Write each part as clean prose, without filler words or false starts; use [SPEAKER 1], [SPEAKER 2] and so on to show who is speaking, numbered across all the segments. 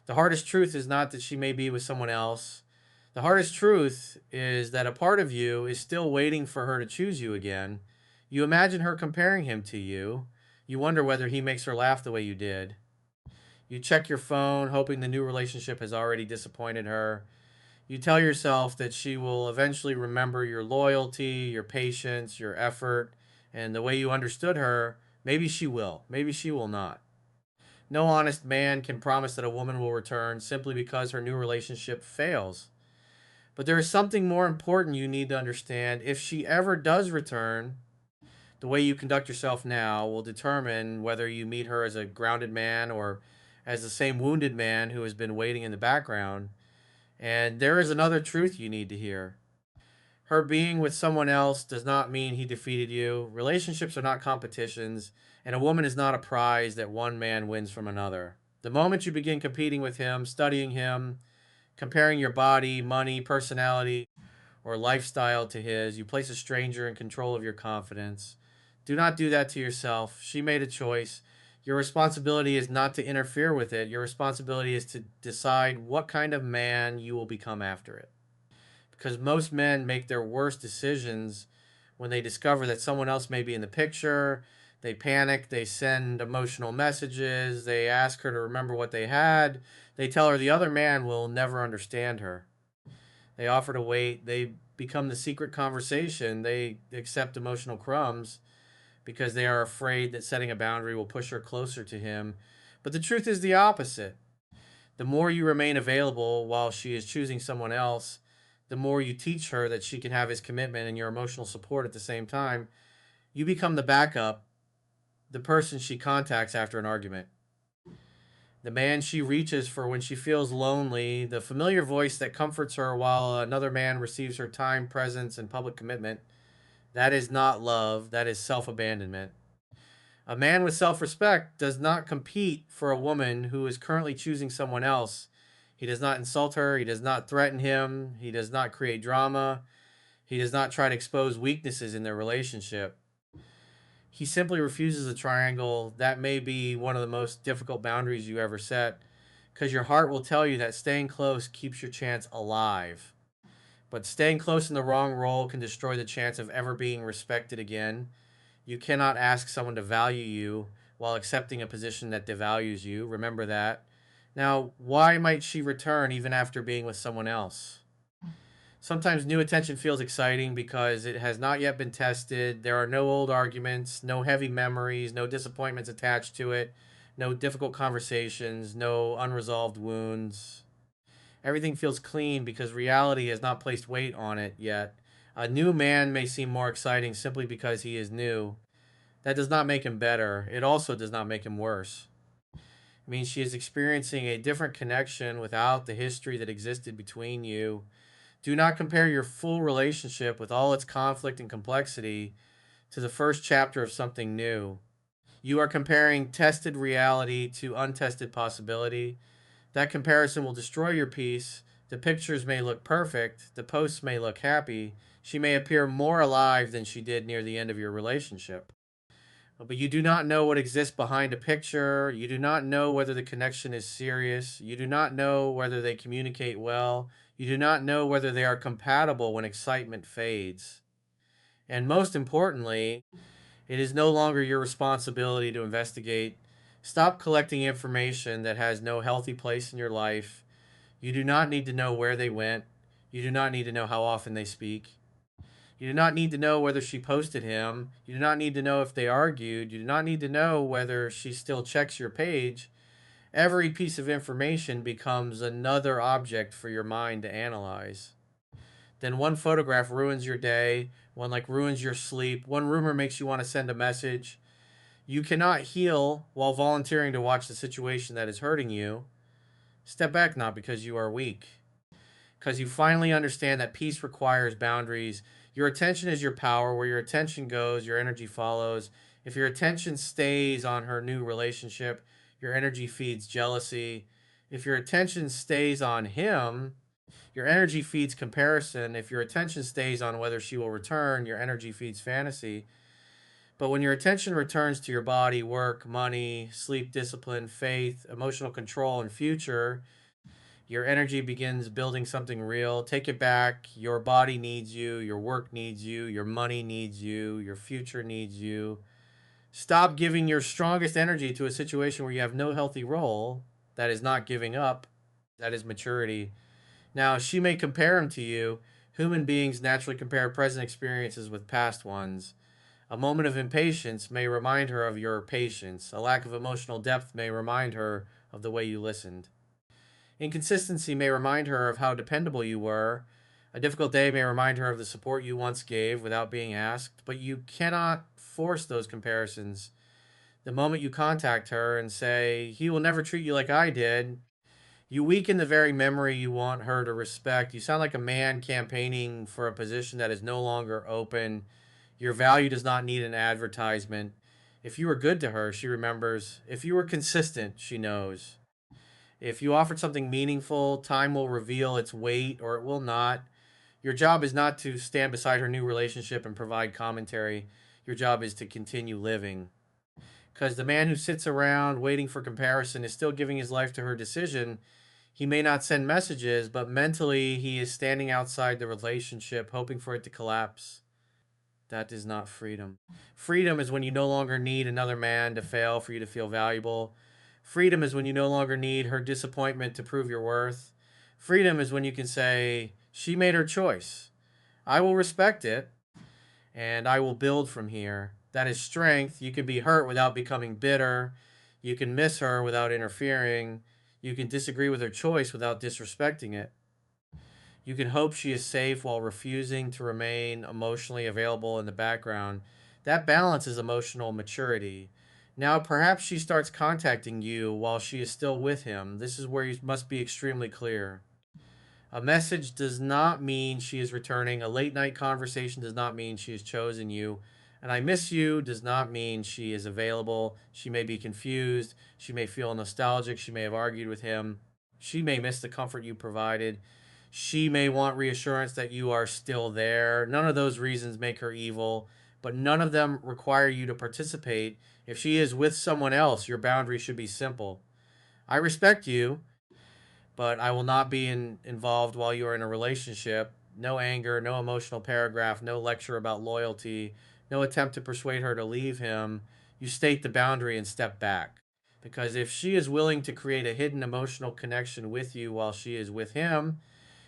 [SPEAKER 1] The hardest truth is not that she may be with someone else. The hardest truth is that a part of you is still waiting for her to choose you again. You imagine her comparing him to you. You wonder whether he makes her laugh the way you did. You check your phone, hoping the new relationship has already disappointed her. You tell yourself that she will eventually remember your loyalty, your patience, your effort, and the way you understood her. Maybe she will. Maybe she will not. No honest man can promise that a woman will return simply because her new relationship fails. But there is something more important you need to understand. If she ever does return, the way you conduct yourself now will determine whether you meet her as a grounded man or as the same wounded man who has been waiting in the background. And there is another truth you need to hear. Her being with someone else does not mean he defeated you. Relationships are not competitions, and a woman is not a prize that one man wins from another. The moment you begin competing with him, studying him, comparing your body, money, personality, or lifestyle to his, you place a stranger in control of your confidence. Do not do that to yourself. She made a choice. Your responsibility is not to interfere with it. Your responsibility is to decide what kind of man you will become after it. Because most men make their worst decisions when they discover that someone else may be in the picture. They panic, they send emotional messages, they ask her to remember what they had, they tell her the other man will never understand her. They offer to wait, they become the secret conversation, they accept emotional crumbs because they are afraid that setting a boundary will push her closer to him. But the truth is the opposite. The more you remain available while she is choosing someone else, the more you teach her that she can have his commitment and your emotional support at the same time. You become the backup, the person she contacts after an argument, the man she reaches for when she feels lonely, the familiar voice that comforts her while another man receives her time, presence, and public commitment. That is not love, that is self abandonment. A man with self respect does not compete for a woman who is currently choosing someone else. He does not insult her. He does not threaten him. He does not create drama. He does not try to expose weaknesses in their relationship. He simply refuses a triangle. That may be one of the most difficult boundaries you ever set because your heart will tell you that staying close keeps your chance alive. But staying close in the wrong role can destroy the chance of ever being respected again. You cannot ask someone to value you while accepting a position that devalues you. Remember that. Now, why might she return even after being with someone else? Sometimes new attention feels exciting because it has not yet been tested. There are no old arguments, no heavy memories, no disappointments attached to it, no difficult conversations, no unresolved wounds. Everything feels clean because reality has not placed weight on it yet. A new man may seem more exciting simply because he is new. That does not make him better. It also does not make him worse. It means she is experiencing a different connection without the history that existed between you. Do not compare your full relationship with all its conflict and complexity to the first chapter of something new. You are comparing tested reality to untested possibility. That comparison will destroy your peace. The pictures may look perfect, the posts may look happy. She may appear more alive than she did near the end of your relationship. But you do not know what exists behind a picture. You do not know whether the connection is serious. You do not know whether they communicate well. You do not know whether they are compatible when excitement fades. And most importantly, it is no longer your responsibility to investigate. Stop collecting information that has no healthy place in your life. You do not need to know where they went. You do not need to know how often they speak. You do not need to know whether she posted him. You do not need to know if they argued. You do not need to know whether she still checks your page. Every piece of information becomes another object for your mind to analyze. Then one photograph ruins your day, one like ruins your sleep, one rumor makes you want to send a message. You cannot heal while volunteering to watch the situation that is hurting you. Step back not because you are weak, because you finally understand that peace requires boundaries. Your attention is your power. Where your attention goes, your energy follows. If your attention stays on her new relationship, your energy feeds jealousy. If your attention stays on him, your energy feeds comparison. If your attention stays on whether she will return, your energy feeds fantasy. But when your attention returns to your body, work, money, sleep discipline, faith, emotional control, and future, your energy begins building something real. Take it back. Your body needs you. Your work needs you. Your money needs you. Your future needs you. Stop giving your strongest energy to a situation where you have no healthy role. That is not giving up. That is maturity. Now, she may compare him to you. Human beings naturally compare present experiences with past ones. A moment of impatience may remind her of your patience. A lack of emotional depth may remind her of the way you listened. Inconsistency may remind her of how dependable you were. A difficult day may remind her of the support you once gave without being asked, but you cannot force those comparisons. The moment you contact her and say, he will never treat you like I did, you weaken the very memory you want her to respect. You sound like a man campaigning for a position that is no longer open. Your value does not need an advertisement. If you were good to her, she remembers. If you were consistent, she knows. If you offered something meaningful, time will reveal its weight or it will not. Your job is not to stand beside her new relationship and provide commentary. Your job is to continue living. Because the man who sits around waiting for comparison is still giving his life to her decision. He may not send messages, but mentally he is standing outside the relationship, hoping for it to collapse. That is not freedom. Freedom is when you no longer need another man to fail for you to feel valuable. Freedom is when you no longer need her disappointment to prove your worth. Freedom is when you can say, she made her choice. I will respect it, and I will build from here. That is strength. You can be hurt without becoming bitter. You can miss her without interfering. You can disagree with her choice without disrespecting it. You can hope she is safe while refusing to remain emotionally available in the background. That balance is emotional maturity. Now, perhaps she starts contacting you while she is still with him. This is where you must be extremely clear. A message does not mean she is returning. A late night conversation does not mean she has chosen you. And I miss you does not mean she is available. She may be confused. She may feel nostalgic. She may have argued with him. She may miss the comfort you provided. She may want reassurance that you are still there. None of those reasons make her evil, but none of them require you to participate. If she is with someone else, your boundary should be simple. I respect you, but I will not be involved while you are in a relationship. No anger, no emotional paragraph, no lecture about loyalty, no attempt to persuade her to leave him. You state the boundary and step back. Because if she is willing to create a hidden emotional connection with you while she is with him,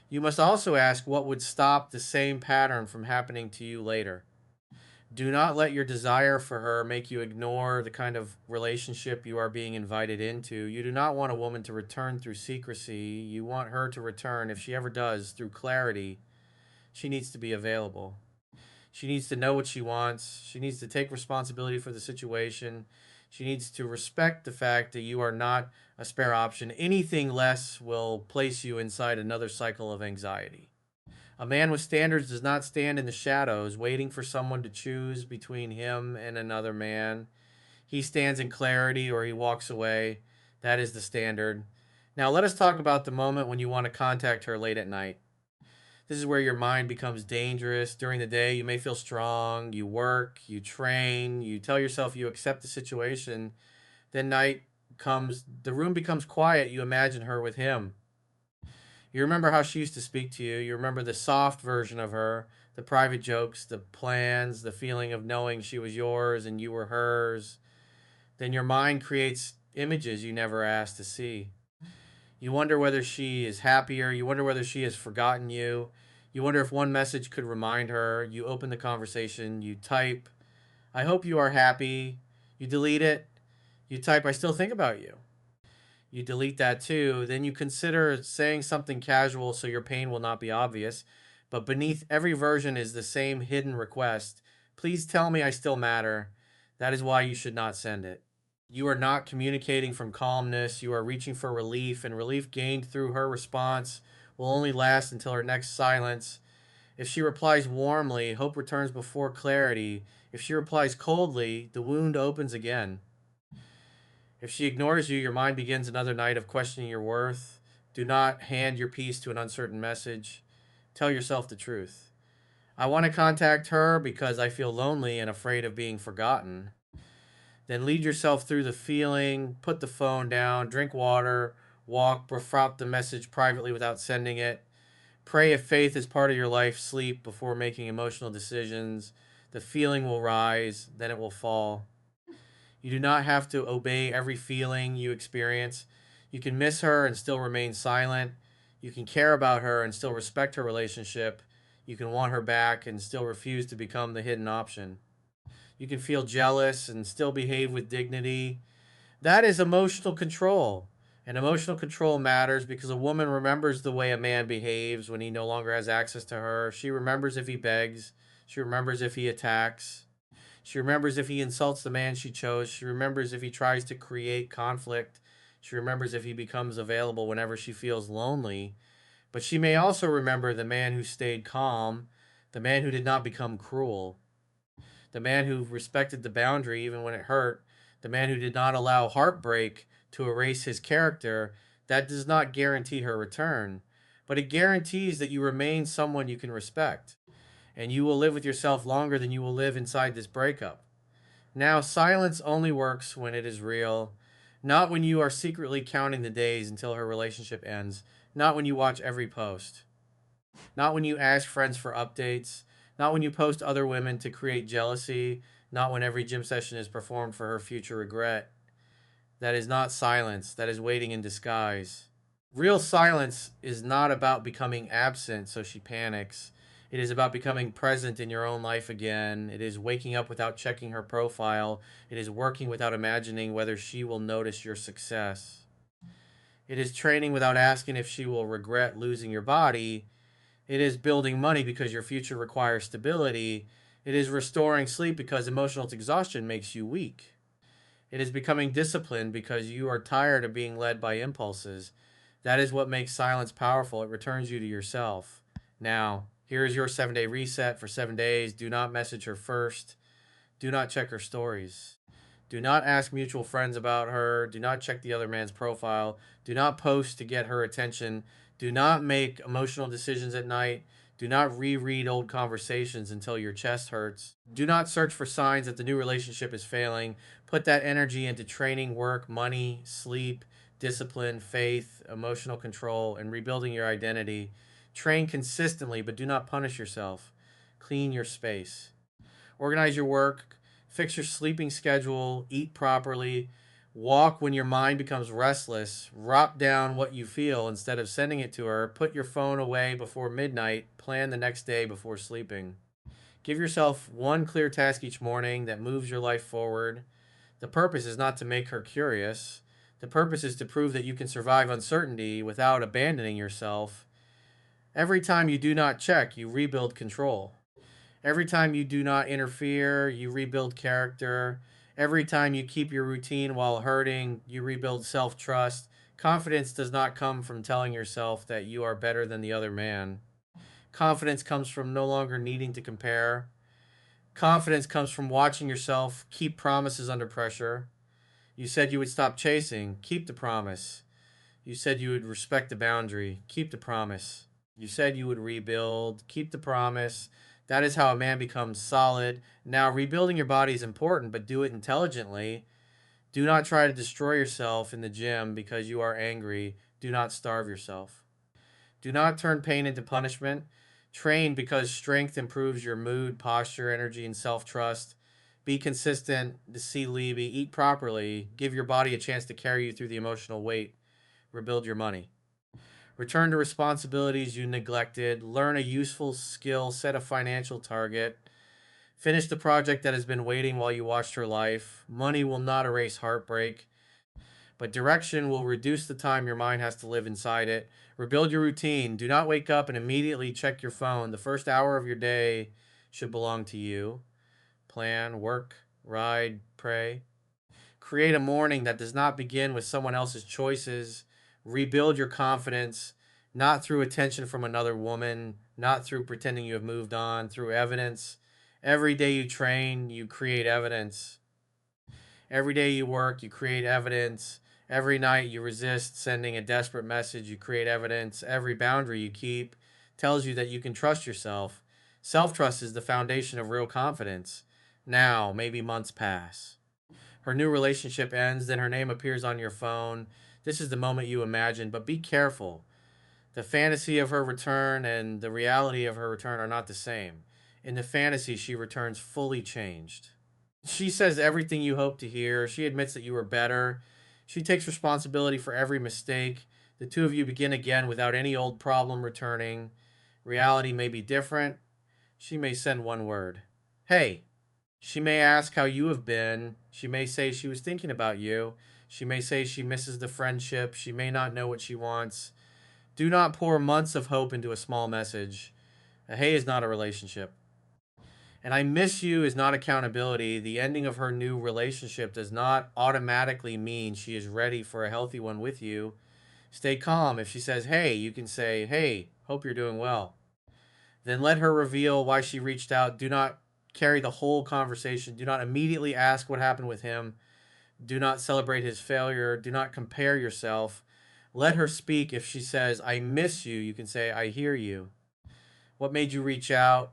[SPEAKER 1] you must also ask what would stop the same pattern from happening to you later. Do not let your desire for her make you ignore the kind of relationship you are being invited into. You do not want a woman to return through secrecy. You want her to return, if she ever does, through clarity. She needs to be available. She needs to know what she wants. She needs to take responsibility for the situation. She needs to respect the fact that you are not a spare option. Anything less will place you inside another cycle of anxiety. A man with standards does not stand in the shadows waiting for someone to choose between him and another man. He stands in clarity or he walks away. That is the standard. Now, let us talk about the moment when you want to contact her late at night. This is where your mind becomes dangerous. During the day, you may feel strong. You work, you train, you tell yourself you accept the situation. Then night comes, the room becomes quiet. You imagine her with him. You remember how she used to speak to you. You remember the soft version of her, the private jokes, the plans, the feeling of knowing she was yours and you were hers. Then your mind creates images you never asked to see. You wonder whether she is happier. You wonder whether she has forgotten you. You wonder if one message could remind her. You open the conversation. You type, I hope you are happy. You delete it. You type, I still think about you. You delete that too. Then you consider saying something casual so your pain will not be obvious. But beneath every version is the same hidden request. Please tell me I still matter. That is why you should not send it. You are not communicating from calmness. You are reaching for relief, and relief gained through her response will only last until her next silence. If she replies warmly, hope returns before clarity. If she replies coldly, the wound opens again. If she ignores you, your mind begins another night of questioning your worth. Do not hand your peace to an uncertain message. Tell yourself the truth. I want to contact her because I feel lonely and afraid of being forgotten. Then lead yourself through the feeling, put the phone down, drink water, walk, profile the message privately without sending it. Pray if faith is part of your life, sleep before making emotional decisions. The feeling will rise, then it will fall. You do not have to obey every feeling you experience. You can miss her and still remain silent. You can care about her and still respect her relationship. You can want her back and still refuse to become the hidden option. You can feel jealous and still behave with dignity. That is emotional control. And emotional control matters because a woman remembers the way a man behaves when he no longer has access to her. She remembers if he begs. She remembers if he attacks. She remembers if he insults the man she chose. She remembers if he tries to create conflict. She remembers if he becomes available whenever she feels lonely. But she may also remember the man who stayed calm, the man who did not become cruel, the man who respected the boundary even when it hurt, the man who did not allow heartbreak to erase his character. That does not guarantee her return, but it guarantees that you remain someone you can respect, and you will live with yourself longer than you will live inside this breakup. Now, silence only works when it is real, not when you are secretly counting the days until her relationship ends, not when you watch every post, not when you ask friends for updates, not when you post other women to create jealousy, not when every gym session is performed for her future regret. That is not silence, that is waiting in disguise. Real silence is not about becoming absent so she panics. It is about becoming present in your own life again. It is waking up without checking her profile. It is working without imagining whether she will notice your success. It is training without asking if she will regret losing your body. It is building money because your future requires stability. It is restoring sleep because emotional exhaustion makes you weak. It is becoming disciplined because you are tired of being led by impulses. That is what makes silence powerful. It returns you to yourself. Now, here is your 7 day reset for 7 days. Do not message her first. Do not check her stories. Do not ask mutual friends about her. Do not check the other man's profile. Do not post to get her attention. Do not make emotional decisions at night. Do not reread old conversations until your chest hurts. Do not search for signs that the new relationship is failing. Put that energy into training, work, money, sleep, discipline, faith, emotional control, and rebuilding your identity. Train consistently, but do not punish yourself. Clean your space. Organize your work, fix your sleeping schedule, eat properly, walk when your mind becomes restless, write down what you feel instead of sending it to her, put your phone away before midnight, plan the next day before sleeping. Give yourself one clear task each morning that moves your life forward. The purpose is not to make her curious. The purpose is to prove that you can survive uncertainty without abandoning yourself. Every time you do not check, you rebuild control. Every time you do not interfere, you rebuild character. Every time you keep your routine while hurting, you rebuild self trust. Confidence does not come from telling yourself that you are better than the other man. Confidence comes from no longer needing to compare. Confidence comes from watching yourself keep promises under pressure. You said you would stop chasing. Keep the promise. You said you would respect the boundary. Keep the promise. You said you would rebuild. Keep the promise. That is how a man becomes solid. Now, rebuilding your body is important, but do it intelligently. Do not try to destroy yourself in the gym because you are angry. Do not starve yourself. Do not turn pain into punishment. Train because strength improves your mood, posture, energy, and self trust. Be consistent, see Libby, eat properly, give your body a chance to carry you through the emotional weight. Rebuild your money. Return to responsibilities you neglected. Learn a useful skill. Set a financial target. Finish the project that has been waiting while you watched her life. Money will not erase heartbreak, but direction will reduce the time your mind has to live inside it. Rebuild your routine. Do not wake up and immediately check your phone. The first hour of your day should belong to you. Plan, work, ride, pray. Create a morning that does not begin with someone else's choices. Rebuild your confidence, not through attention from another woman, not through pretending you have moved on, through evidence. Every day you train, you create evidence. Every day you work, you create evidence. Every night you resist sending a desperate message, you create evidence. Every boundary you keep tells you that you can trust yourself. Self trust is the foundation of real confidence. Now, maybe months pass. Her new relationship ends, then her name appears on your phone. This is the moment you imagine, but be careful. The fantasy of her return and the reality of her return are not the same. In the fantasy, she returns fully changed. She says everything you hope to hear. She admits that you were better. She takes responsibility for every mistake. The two of you begin again without any old problem returning. Reality may be different. She may send one word: "Hey." She may ask how you have been. She may say she was thinking about you. She may say she misses the friendship. She may not know what she wants. Do not pour months of hope into a small message. A hey is not a relationship. And I miss you is not accountability. The ending of her new relationship does not automatically mean she is ready for a healthy one with you. Stay calm. If she says, hey, you can say, hey, hope you're doing well. Then let her reveal why she reached out. Do not carry the whole conversation. Do not immediately ask what happened with him. Do not celebrate his failure. Do not compare yourself. Let her speak. If she says, I miss you, you can say, I hear you. What made you reach out?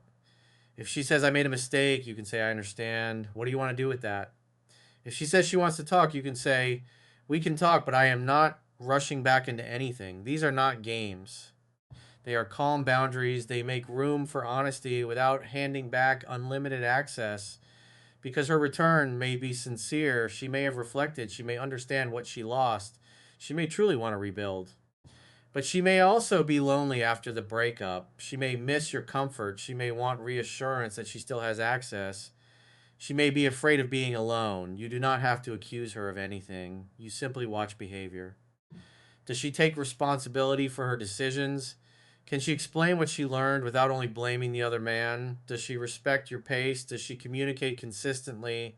[SPEAKER 1] If she says, I made a mistake, you can say, I understand. What do you want to do with that? If she says she wants to talk, you can say, we can talk, but I am not rushing back into anything. These are not games. They are calm boundaries. They make room for honesty without handing back unlimited access. Because her return may be sincere, she may have reflected, she may understand what she lost, she may truly want to rebuild. But she may also be lonely after the breakup. She may miss your comfort. She may want reassurance that she still has access. She may be afraid of being alone. You do not have to accuse her of anything. You simply watch behavior. Does she take responsibility for her decisions? Can she explain what she learned without only blaming the other man? Does she respect your pace? Does she communicate consistently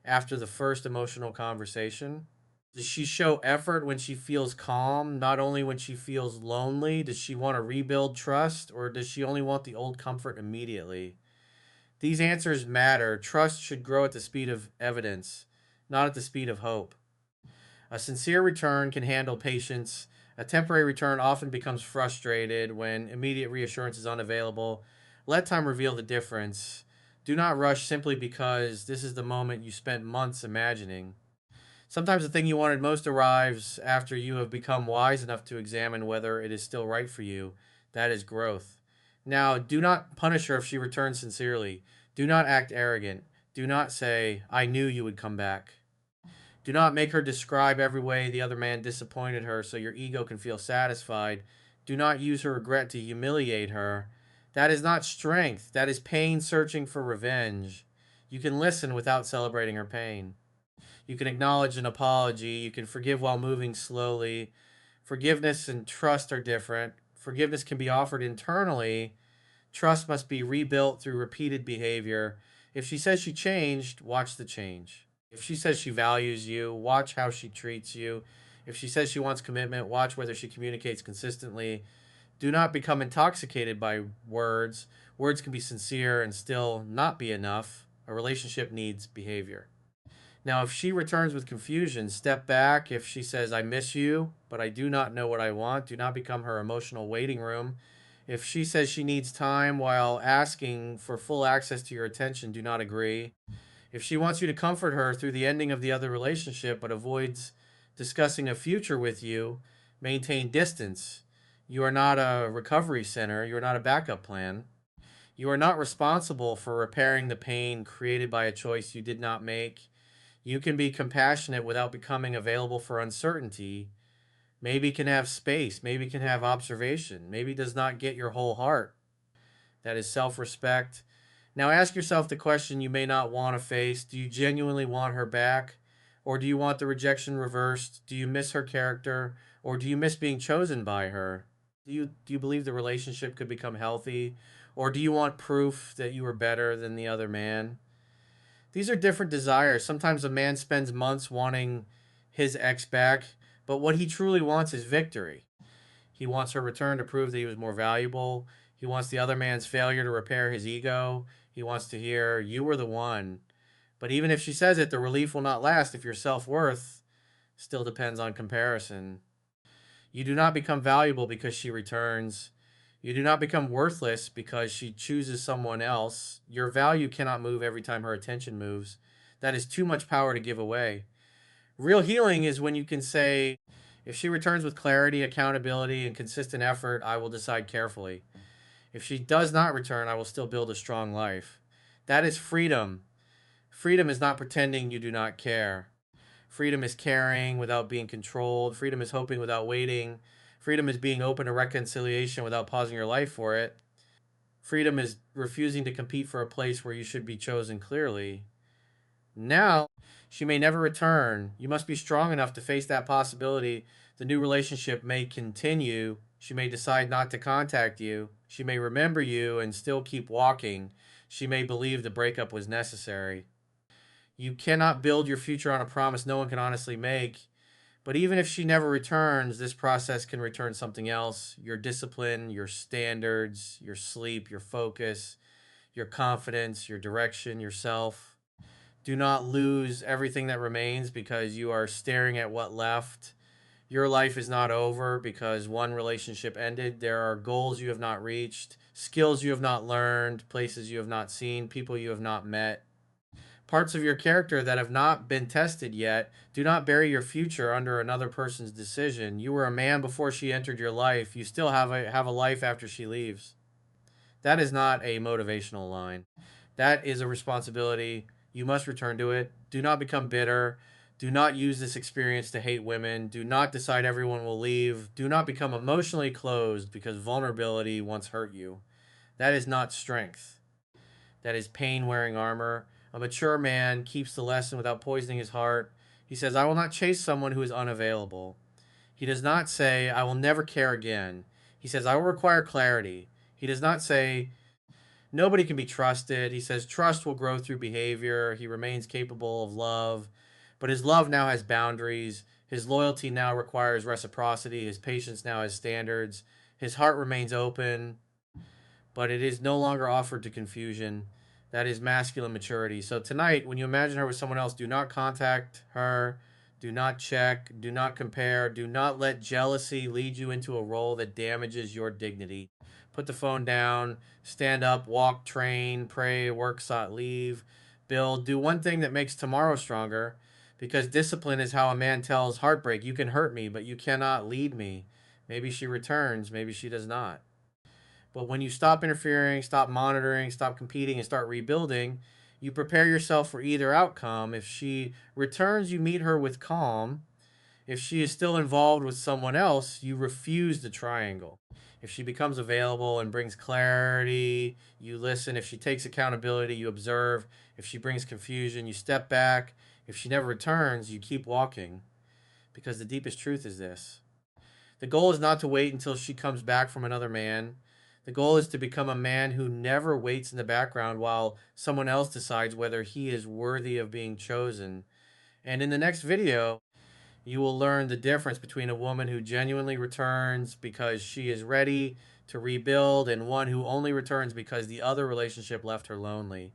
[SPEAKER 1] after the first emotional conversation? Does she show effort when she feels calm, not only when she feels lonely? Does she want to rebuild trust, or does she only want the old comfort immediately? These answers matter. Trust should grow at the speed of evidence, not at the speed of hope. A sincere return can handle patience. A temporary return often becomes frustrated when immediate reassurance is unavailable. Let time reveal the difference. Do not rush simply because this is the moment you spent months imagining. Sometimes the thing you wanted most arrives after you have become wise enough to examine whether it is still right for you. That is growth. Now, do not punish her if she returns sincerely. Do not act arrogant. Do not say, I knew you would come back. Do not make her describe every way the other man disappointed her so your ego can feel satisfied. Do not use her regret to humiliate her. That is not strength. That is pain searching for revenge. You can listen without celebrating her pain. You can acknowledge an apology. You can forgive while moving slowly. Forgiveness and trust are different. Forgiveness can be offered internally. Trust must be rebuilt through repeated behavior. If she says she changed, watch the change. If she says she values you, watch how she treats you. If she says she wants commitment, watch whether she communicates consistently. Do not become intoxicated by words. Words can be sincere and still not be enough. A relationship needs behavior. Now, if she returns with confusion, step back. If she says, I miss you, but I do not know what I want, do not become her emotional waiting room. If she says she needs time while asking for full access to your attention, do not agree. If she wants you to comfort her through the ending of the other relationship but avoids discussing a future with you, maintain distance. You are not a recovery center. You are not a backup plan. You are not responsible for repairing the pain created by a choice you did not make. You can be compassionate without becoming available for uncertainty. Maybe can have space. Maybe can have observation. Maybe does not get your whole heart. That is self respect. Now ask yourself the question you may not want to face. Do you genuinely want her back? Or do you want the rejection reversed? Do you miss her character? Or do you miss being chosen by her? Do you believe the relationship could become healthy? Or do you want proof that you were better than the other man? These are different desires. Sometimes a man spends months wanting his ex back, but what he truly wants is victory. He wants her return to prove that he was more valuable. He wants the other man's failure to repair his ego. He wants to hear, you were the one. But even if she says it, the relief will not last if your self worth still depends on comparison. You do not become valuable because she returns. You do not become worthless because she chooses someone else. Your value cannot move every time her attention moves. That is too much power to give away. Real healing is when you can say, if she returns with clarity, accountability, and consistent effort, I will decide carefully. If she does not return, I will still build a strong life. That is freedom. Freedom is not pretending you do not care. Freedom is caring without being controlled. Freedom is hoping without waiting. Freedom is being open to reconciliation without pausing your life for it. Freedom is refusing to compete for a place where you should be chosen clearly. Now, she may never return. You must be strong enough to face that possibility. The new relationship may continue. She may decide not to contact you. She may remember you and still keep walking. She may believe the breakup was necessary. You cannot build your future on a promise no one can honestly make. But even if she never returns, this process can return something else: your discipline, your standards, your sleep, your focus, your confidence, your direction, yourself. Do not lose everything that remains because you are staring at what left. Your life is not over because one relationship ended. There are goals you have not reached, skills you have not learned, places you have not seen, people you have not met, parts of your character that have not been tested yet. Do not bury your future under another person's decision. You were a man before she entered your life. You still have a life after she leaves. That is not a motivational line. That is a responsibility. You must return to it. Do not become bitter. Do not use this experience to hate women. Do not decide everyone will leave. Do not become emotionally closed because vulnerability once hurt you. That is not strength. That is pain wearing armor. A mature man keeps the lesson without poisoning his heart. He says, I will not chase someone who is unavailable. He does not say, I will never care again. He says, I will require clarity. He does not say, nobody can be trusted. He says, trust will grow through behavior. He remains capable of love. But his love now has boundaries. His loyalty now requires reciprocity. His patience now has standards. His heart remains open, but it is no longer offered to confusion. That is masculine maturity. So tonight, when you imagine her with someone else, do not contact her. Do not check. Do not compare. Do not let jealousy lead you into a role that damages your dignity. Put the phone down. Stand up. Walk. Train. Pray. Work. Sought. Leave. Build. Do one thing that makes tomorrow stronger. Because discipline is how a man tells heartbreak, you can hurt me, but you cannot lead me. Maybe she returns. Maybe she does not. But when you stop interfering, stop monitoring, stop competing, and start rebuilding, you prepare yourself for either outcome. If she returns, you meet her with calm. If she is still involved with someone else, you refuse the triangle. If she becomes available and brings clarity, you listen. If she takes accountability, you observe. If she brings confusion, you step back. If she never returns, you keep walking. Because the deepest truth is this: the goal is not to wait until she comes back from another man. The goal is to become a man who never waits in the background while someone else decides whether he is worthy of being chosen. And in the next video, you will learn the difference between a woman who genuinely returns because she is ready to rebuild and one who only returns because the other relationship left her lonely.